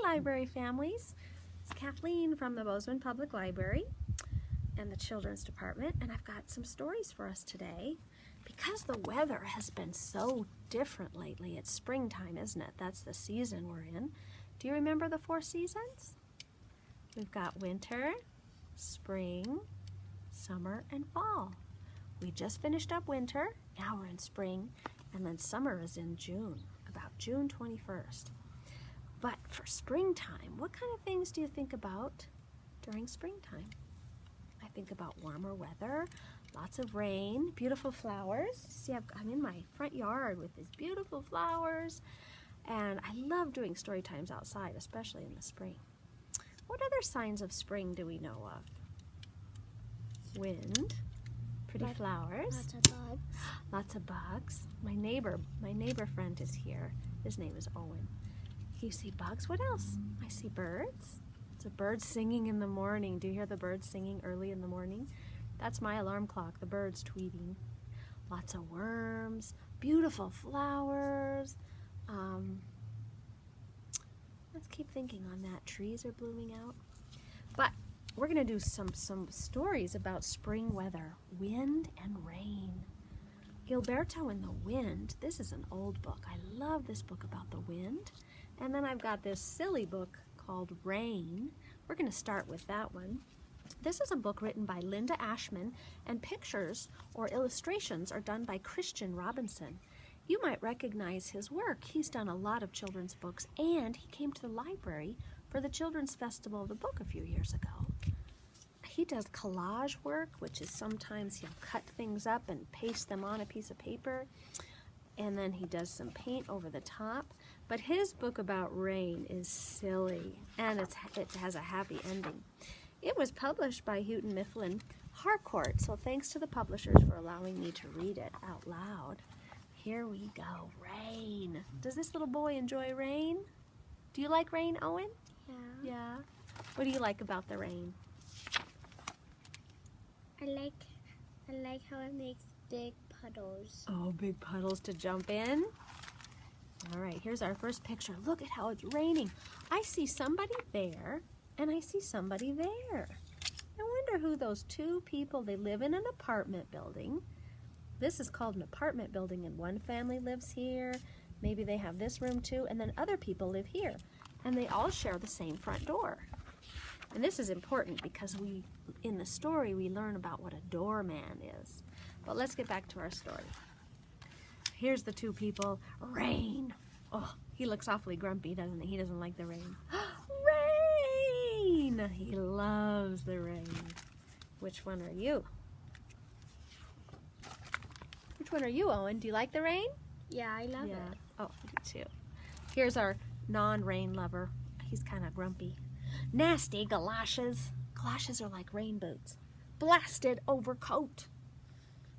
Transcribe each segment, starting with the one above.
library families. It's Kathleen from the Bozeman Public Library and the Children's Department, and I've got some stories for us today. Because the weather has been so different lately, it's springtime, isn't it? That's the season we're in. Do you remember the 4 seasons? We've got winter, spring, summer, and fall. We just finished up winter, now we're in spring, and then summer is in June, about June 21st. But for springtime, what kind of things do you think about during springtime? I think about warmer weather, lots of rain, beautiful flowers. See, I'm in my front yard with these beautiful flowers, and I love doing story times outside, especially in the spring. What other signs of spring do we know of? Wind, pretty flowers, lots of bugs. Lots of bugs. My neighbor friend is here. His name is Owen. You see bugs? What else? I see birds. It's a bird singing in the morning. Do you hear the birds singing early in the morning? That's my alarm clock, the birds tweeting. Lots of worms, beautiful flowers. Let's keep thinking on that. Trees are blooming out. But we're going to do some stories about spring weather, wind and rain. Gilberto and the Wind. This is an old book. I love this book about the wind. And then I've got this silly book called Rain. We're going to start with that one. This is a book written by Linda Ashman, and pictures or illustrations are done by Christian Robinson. You might recognize his work. He's done a lot of children's books, and he came to the library for the Children's Festival of the Book a few years ago. He does collage work, which is sometimes he'll cut things up and paste them on a piece of paper, and then he does some paint over the top. But his book about rain is silly, and it has a happy ending. It was published by Houghton Mifflin Harcourt, so thanks to the publishers for allowing me to read it out loud. Here we go, rain. Does this little boy enjoy rain? Do you like rain, Owen? Yeah. Yeah. What do you like about the rain? I like how it makes big puddles. Oh, big puddles to jump in. All right, here's our first picture. Look at how it's raining. I see somebody there, and I see somebody there. I wonder who those 2 people, they live in an apartment building. This is called an apartment building, and one family lives here. Maybe they have this room too, and then other people live here. And they all share the same front door. And this is important because in the story, we learn about what a doorman is. But let's get back to our story. Here's the 2 people. Rain. Oh, he looks awfully grumpy, doesn't he? He doesn't like the rain. Rain! He loves the rain. Which one are you? Which one are you, Owen? Do you like the rain? Yeah, I love it. Oh, I do too. Here's our non-rain lover. He's kind of grumpy. Nasty galoshes. Galoshes are like rain boots. Blasted overcoat.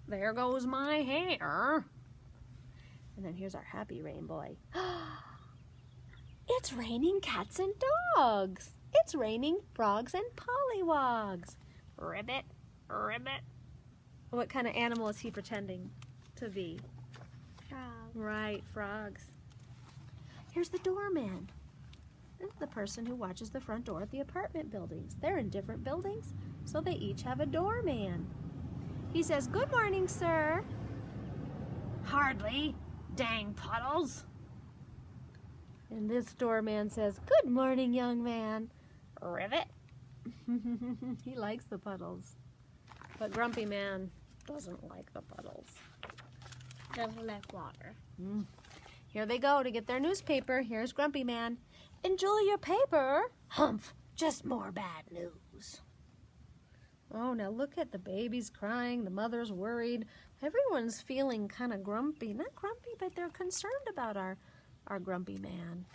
There goes my hair. And then here's our happy rain boy. It's raining cats and dogs. It's raining frogs and pollywogs. Ribbit, ribbit. What kind of animal is he pretending to be? Frog. Right, frogs. Here's the doorman. This is the person who watches the front door at the apartment buildings. They're in different buildings, so they each have a doorman. He says, "Good morning, sir." "Hardly, dang puddles." And this doorman says, "Good morning, young man." Ribbit. He likes the puddles. But Grumpy Man doesn't like the puddles. Doesn't like water. Here they go to get their newspaper. Here's Grumpy Man. "Enjoy your paper." "Humph, just more bad news." Oh, now look at the babies crying. The mother's worried. Everyone's feeling kind of grumpy. Not grumpy, but they're concerned about our Grumpy Man.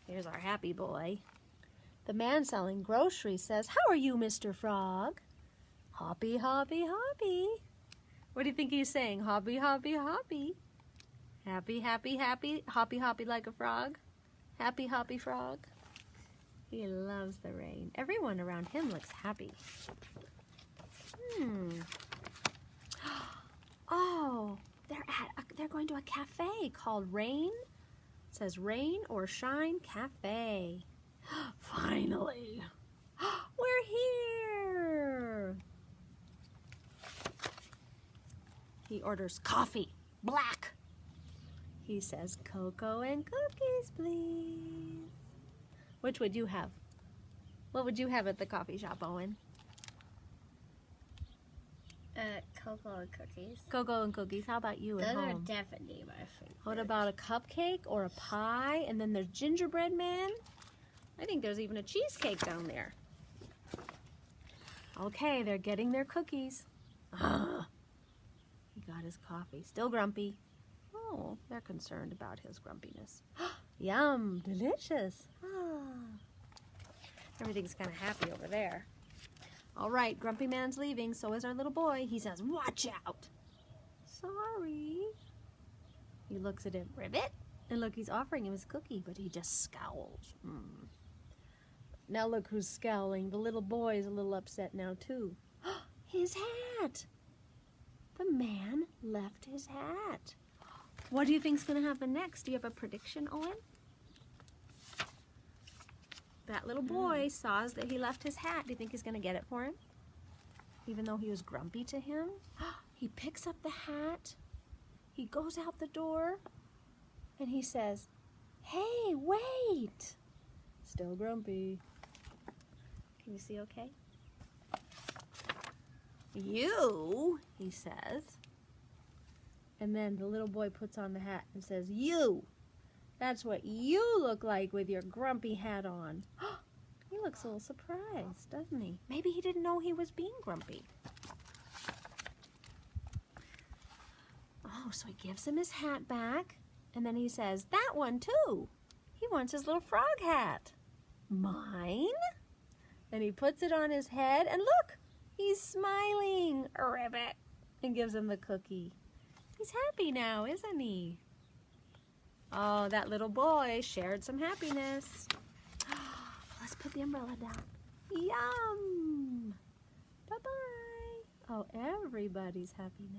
Here's our happy boy. The man selling groceries says, "How are you, Mr. Frog?" "Hoppy, hoppy, hoppy." What do you think he's saying? Hoppy, hoppy, hoppy. Happy, happy, happy. Hoppy, hoppy like a frog. Happy, hoppy frog. He loves the rain. Everyone around him looks happy. Oh, they're going to a cafe called Rain It says Rain or Shine Cafe. Finally, we're here. He orders coffee, black. He says cocoa and cookies, please. Which would you have? What would you have at the coffee shop, Owen? Cocoa and cookies. Cocoa and cookies. How about you at Those are home? definitely my favorite. What about a cupcake or a pie? And then there's gingerbread man. I think there's even a cheesecake down there. Okay, they're getting their cookies. He got his coffee. Still grumpy. Oh, they're concerned about his grumpiness. Yum, delicious. Everything's kind of happy over there. All right, Grumpy Man's leaving, so is our little boy. He says, watch out. Sorry. He looks at him, Ribbit. And look, he's offering him his cookie, but he just scowls. Now look who's scowling. The little boy is a little upset now, too. His hat. The man left his hat. What do you think's going to happen next? Do you have a prediction, Owen? That little boy saws that he left his hat. Do you think he's going to get it for him? Even though he was grumpy to him? He picks up the hat. He goes out the door. And he says, hey, wait. Still grumpy. Can you see okay? You, he says. And then the little boy puts on the hat and says, you. That's what you look like with your grumpy hat on. He looks a little surprised, doesn't he? Maybe he didn't know he was being grumpy. Oh, so he gives him his hat back, and then he says, that one too. He wants his little frog hat. Mine? And he puts it on his head, and look, he's smiling, Ribbit, and gives him the cookie. He's happy now, isn't he? Oh, that little boy shared some happiness. Let's put the umbrella down. Yum! Bye-bye. Oh, everybody's happy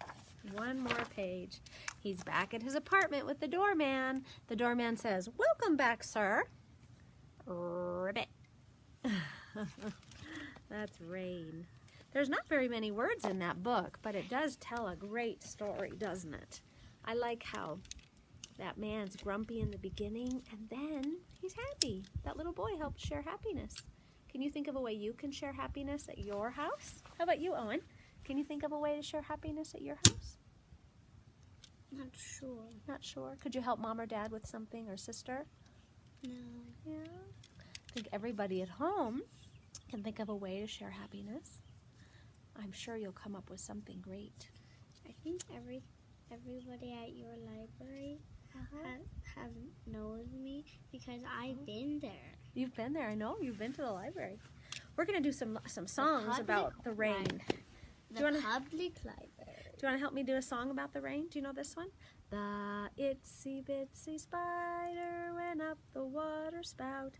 now. One more page. He's back at his apartment with the doorman. The doorman says, welcome back, sir. Ribbit. That's Rain. There's not very many words in that book, but it does tell a great story, doesn't it? I like how that man's grumpy in the beginning, and then he's happy. That little boy helped share happiness. Can you think of a way you can share happiness at your house? How about you, Owen? Can you think of a way to share happiness at your house? Not sure. Not sure. Could you help mom or dad with something, or sister? No. Yeah. I think everybody at home can think of a way to share happiness. I'm sure you'll come up with something great. I think everybody at your library knows me because I've been there. You've been there, I know. You've been to the library. We're going to do some songs about the rain. Public library. Do you want to help me do a song about the rain? Do you know this one? The itsy bitsy spider went up the water spout.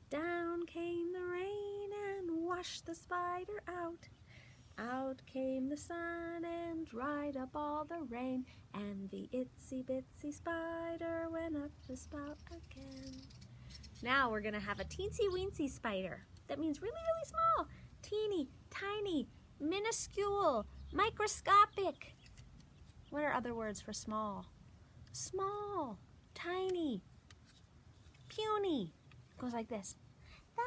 Down came the rain and washed the spider out. Out came the sun and dried up all the rain, and the itsy bitsy spider went up the spout again. Now we're going to have a teensy weensy spider. That means really, really small. Teeny, tiny, minuscule, microscopic. What are other words for small? Small, tiny, puny. Goes like this. The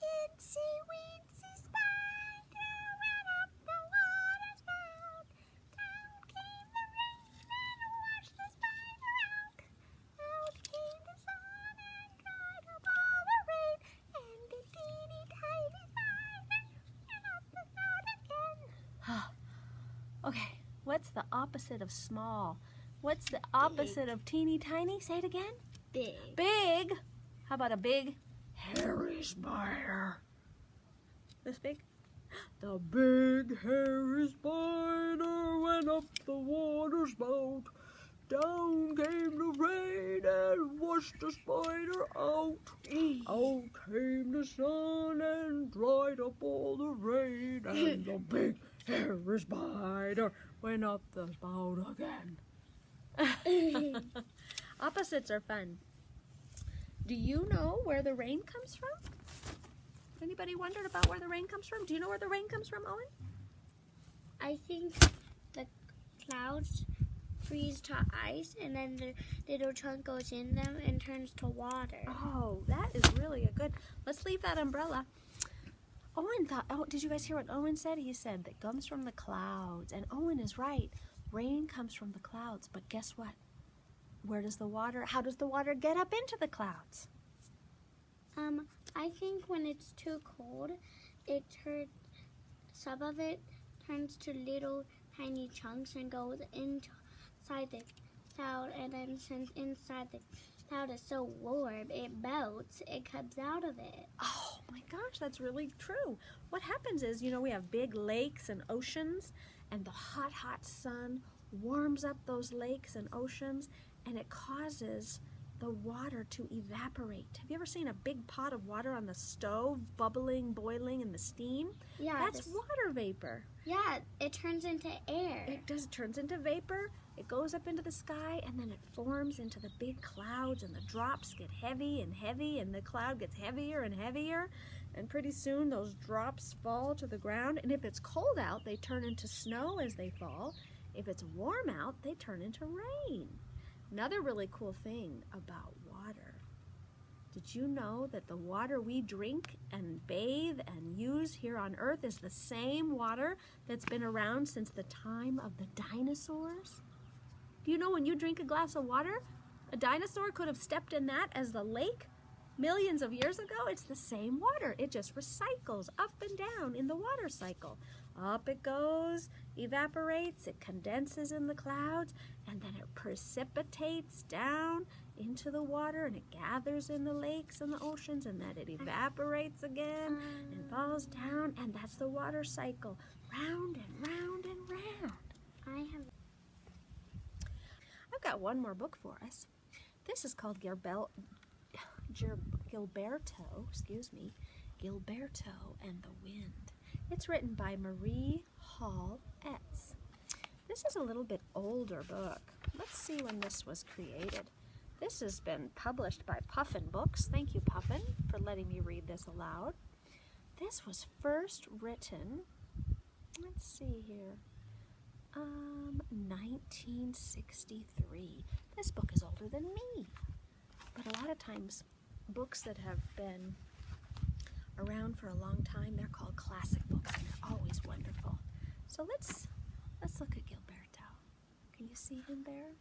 itsy weensy spider went up the water spout. Down came the rain and washed the spider out. Out came the sun and dried up all the rain. And the teeny tiny spider went up the spout again. Okay, what's the opposite of small? What's the opposite of teeny tiny? Say it again. Big. Big. How about a big, hairy spider? This big? The big, hairy spider went up the water spout. Down came the rain and washed the spider out. Out came the sun and dried up all the rain. And the big, Here is spider, went up the spout again. Opposites are fun. Do you know where the rain comes from? Anybody wondered about where the rain comes from? Do you know where the rain comes from, Owen? I think the clouds freeze to ice, and then the little chunk goes in them and turns to water. Oh, that is really a good. Let's leave that umbrella. Owen thought, oh, did you guys hear what Owen said? He said that comes from the clouds. And Owen is right. Rain comes from the clouds. But guess what? Where does the water, how does the water get up into the clouds? I think when it's too cold, some of it turns to little tiny chunks and goes inside the cloud, and then since inside the cloud is so warm, it melts, it comes out of it. Oh my gosh, that's really true. What happens is, you know, we have big lakes and oceans, and the hot, hot sun warms up those lakes and oceans, and it causes the water to evaporate. Have you ever seen a big pot of water on the stove bubbling, boiling in the steam? Yeah. That's water vapor. Yeah, it turns into air. It turns into vapor, it goes up into the sky, and then it forms into the big clouds, and the drops get heavy and heavy, and the cloud gets heavier and heavier, and pretty soon those drops fall to the ground, and if it's cold out, they turn into snow as they fall. If it's warm out, they turn into rain. Another really cool thing about water. Did you know that the water we drink and bathe and use here on Earth is the same water that's been around since the time of the dinosaurs? Do you know when you drink a glass of water, a dinosaur could have stepped in that as the lake millions of years ago? It's the same water. It just recycles up and down in the water cycle. Up it goes, evaporates, it condenses in the clouds, and then it precipitates down into the water, and it gathers in the lakes and the oceans, and then it evaporates again and falls down, and that's the water cycle, round and round and round. I've got one more book for us. This is called Gilberto and the Wind. It's written by Marie Hall Etsy. This is a little bit older book. Let's see when this was created. This has been published by Puffin Books. Thank you, Puffin, for letting me read this aloud. This was first written, let's see here, 1963. This book is older than me. But a lot of times, books that have been around for a long time, they're called classic books, and they're always wonderful. So let's look at Gilberto. Can you see him there?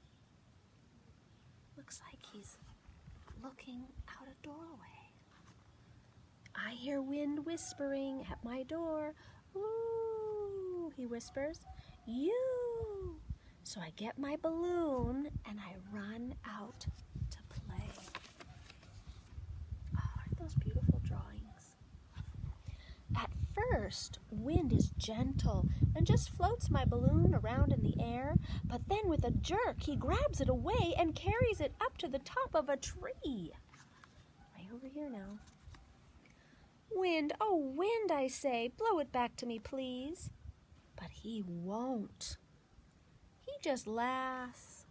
Looks like he's looking out a doorway. I hear wind whispering at my door. Ooh, he whispers, you. So I get my balloon and I run out to play. Oh, aren't those beautiful drawings? At first, wind is gentle and just floats my balloon around in the air, but then with a jerk, he grabs it away and carries it up to the top of a tree. Right over here now. Wind, oh wind, I say, blow it back to me, please. But he won't. He just laughs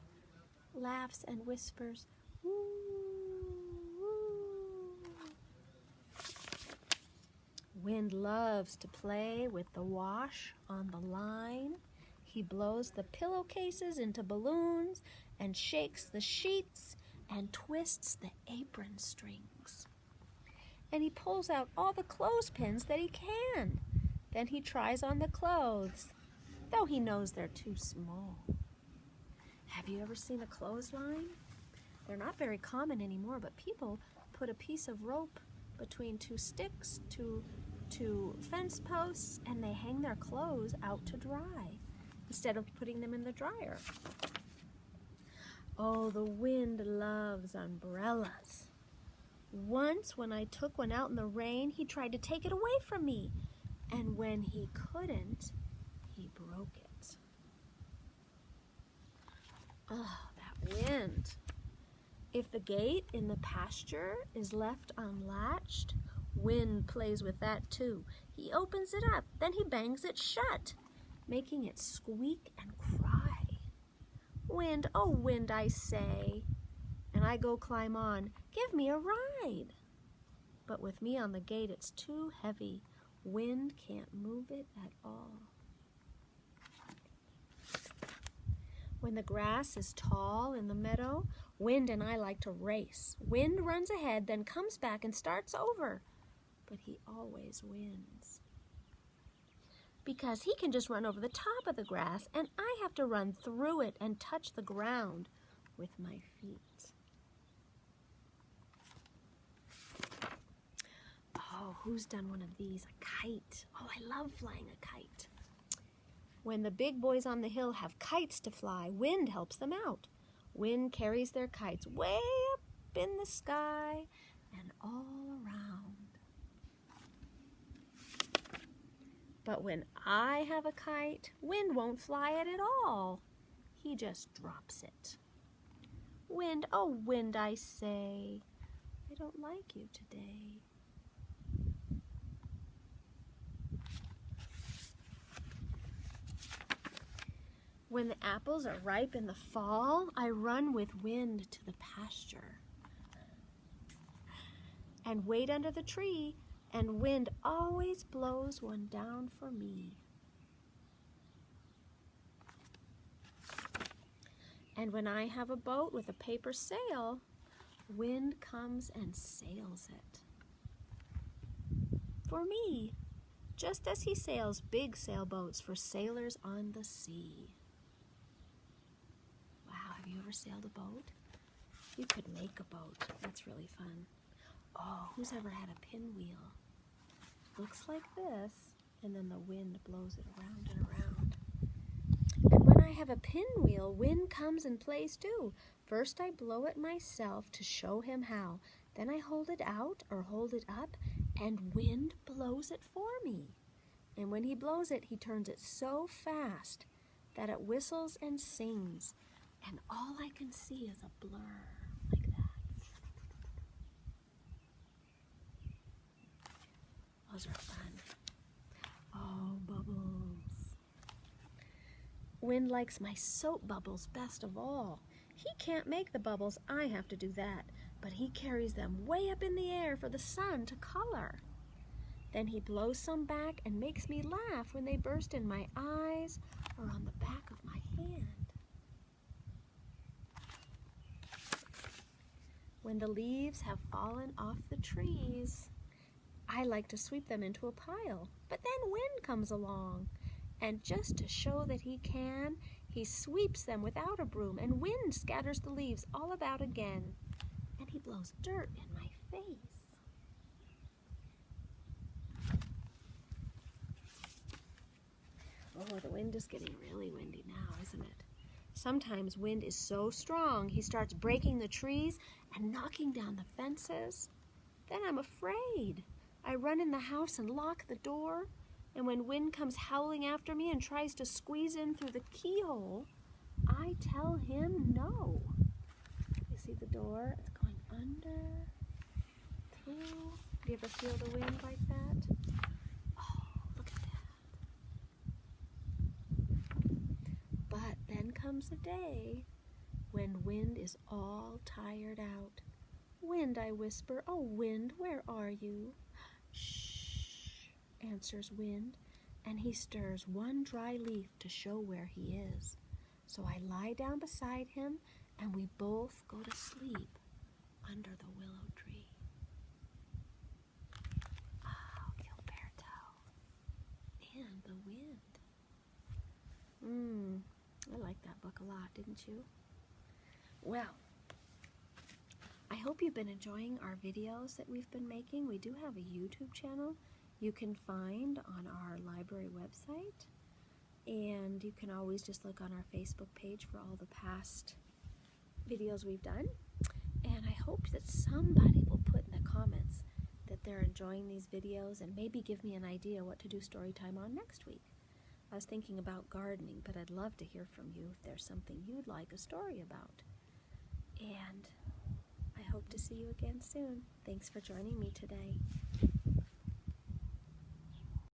and whispers, ooh. Wind loves to play with the wash on the line. He blows the pillowcases into balloons and shakes the sheets and twists the apron strings. And he pulls out all the clothespins that he can. Then he tries on the clothes, though he knows they're too small. Have you ever seen a clothesline? They're not very common anymore, but people put a piece of rope between two sticks, two fence posts, and they hang their clothes out to dry instead of putting them in the dryer. Oh, the wind loves umbrellas. Once when I took one out in the rain, he tried to take it away from me. And when he couldn't, he broke it. Oh, that wind. If the gate in the pasture is left unlatched, wind plays with that too. He opens it up, then he bangs it shut. making it squeak and cry. Wind, oh wind, I say. And I go climb on. Give me a ride. But with me on the gate, it's too heavy. Wind can't move it at all. When the grass is tall in the meadow, Wind and I like to race. Wind runs ahead, then comes back and starts over. But he always wins. Because he can just run over the top of the grass, and I have to run through it and touch the ground with my feet. Oh, who's done one of these? A kite. Oh, I love flying a kite. When the big boys on the hill have kites to fly, Wind helps them out. Wind carries their kites way up in the sky and all around. But when I have a kite, Wind won't fly it at all. He just drops it. Wind, oh Wind, I say, I don't like you today. When the apples are ripe in the fall, I run with Wind to the pasture and wait under the tree, and Wind always blows one down for me. And when I have a boat with a paper sail, Wind comes and sails it for me, just as he sails big sailboats for sailors on the sea. Have you ever sailed a boat? You could make a boat. That's really fun. Oh, who's ever had a pinwheel? Looks like this, and then the wind blows it around and around. And when I have a pinwheel, Wind comes and plays too. First I blow it myself to show him how. Then I hold it out or hold it up, and Wind blows it for me. And when he blows it, he turns it so fast that it whistles and sings. And all I can see is a blur, like that. Those are fun. Oh, bubbles. Wind likes my soap bubbles best of all. He can't make the bubbles, I have to do that. But he carries them way up in the air for the sun to color. Then he blows some back and makes me laugh when they burst in my eyes or on the back of my hand. When the leaves have fallen off the trees, I like to sweep them into a pile. But then Wind comes along, and just to show that he can, he sweeps them without a broom, and Wind scatters the leaves all about again, and he blows dirt in my face. Oh, the wind is getting really windy now, isn't it? Sometimes Wind is so strong, he starts breaking the trees and knocking down the fences. Then I'm afraid. I run in the house and lock the door, and when Wind comes howling after me and tries to squeeze in through the keyhole, I tell him no. You see the door? It's going under, through. Do you ever feel the wind like that? Oh, look at that. But then comes a day when Wind is all tired out. Wind, I whisper, oh Wind, where are you? Shh, answers Wind, and he stirs one dry leaf to show where he is. So I lie down beside him, and we both go to sleep under the willow tree. Oh, Gilberto and the wind. I liked that book a lot, didn't you? Well, I hope you've been enjoying our videos that we've been making. We do have a YouTube channel you can find on our library website, and you can always just look on our Facebook page for all the past videos we've done. And I hope that somebody will put in the comments that they're enjoying these videos and maybe give me an idea what to do story time on next week. I was thinking about gardening, but I'd love to hear from you if there's something you'd like a story about. And I hope to see you again soon. Thanks for joining me today.